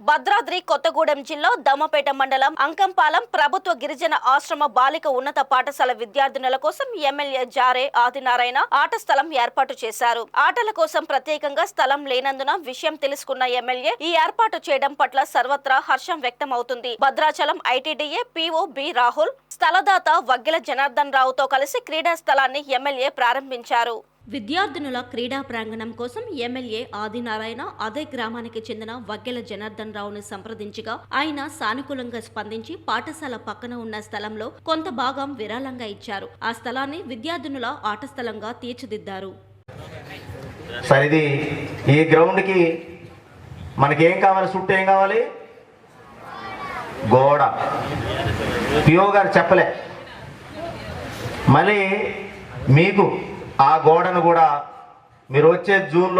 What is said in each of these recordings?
భద్రాద్రి కొత్తగూడెం జిల్లా దమ్మపేట మండలం అంకంపాలెం ప్రభుత్వ గిరిజన ఆశ్రమ బాలిక ఉన్నత పాఠశాల విద్యార్థినుల కోసం ఎమ్మెల్యే జారే ఆదినారాయణ ఆట స్థలం ఏర్పాటు చేశారు. ఆటల కోసం ప్రత్యేకంగా స్థలం లేనందున విషయం తెలుసుకున్న ఎమ్మెల్యే ఈ ఏర్పాటు చేయడం పట్ల సర్వత్రా హర్షం వ్యక్తమవుతుంది. Bhadrachalam ITDA PO B Rahul స్థలదాత వగ్గెల జనార్దన్ రావుతో కలిసి క్రీడా స్థలాన్ని ఎమ్మెల్యే ప్రారంభించారు. విద్యార్థినుల క్రీడా ప్రాంగణం కోసం ఎమ్మెల్యే ఆదినారాయణ అదే గ్రామానికి చెందిన వగ్గెల జనార్దన్ రావును సంప్రదించగా ఆయన సానుకూలంగా స్పందించి పాఠశాల పక్కన ఉన్న స్థలంలో కొంత భాగం విరాళంగా ఇచ్చారు. ఆ స్థలాన్ని విద్యార్థినుల ఆట స్థలంగా తీర్చిదిద్దారు. సరిది ఈ గ్రౌండ్ కి మనకేం కావాలి? చుట్టూ ఏం కావాలి? గోడ. పిఓ గారు చెప్పలే. మళ్ళీ మీకు ఆ గోడను కూడా మీరు వచ్చే జూన్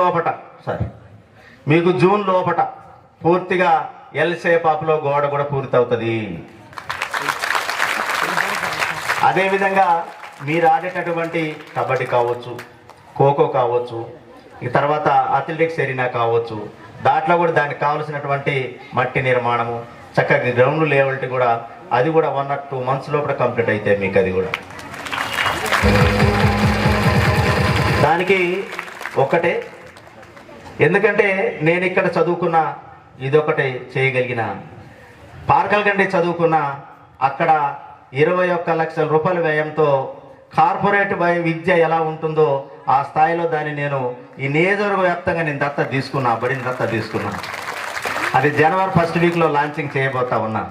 లోపట పూర్తిగా ఎల్ షేపాప్లో గోడ కూడా పూర్తి అవుతుంది. అదేవిధంగా మీరు ఆడేటటువంటి కబడ్డీ కావచ్చు, ఖోఖో కావచ్చు, ఈ తర్వాత అథ్లెటిక్స్ ఎరీనా కావచ్చు, దాంట్లో కూడా దానికి కావలసినటువంటి మట్టి నిర్మాణము, చక్కగా గ్రౌండ్ లెవెల్ కూడా అది కూడా 1 or 2 months లోపల కంప్లీట్ అయితే మీకు అది కూడా దానికి ఒక్కటే. ఎందుకంటే నేను ఇక్కడ చదువుకున్న ఇదొకటి చేయగలిగిన, పార్కల్గండి చదువుకున్న అక్కడ 21 లక్షల రూపాయల వ్యయంతో కార్పొరేట్ విద్య ఎలా ఉంటుందో ఆ స్థాయిలో దాన్ని నేను ఈ నియోజకవర్గ వ్యాప్తంగా నేను బడిని దత్త తీసుకున్నా. అది జనవరి 1st వీక్లో లాంచింగ్ చేయబోతా ఉన్నా.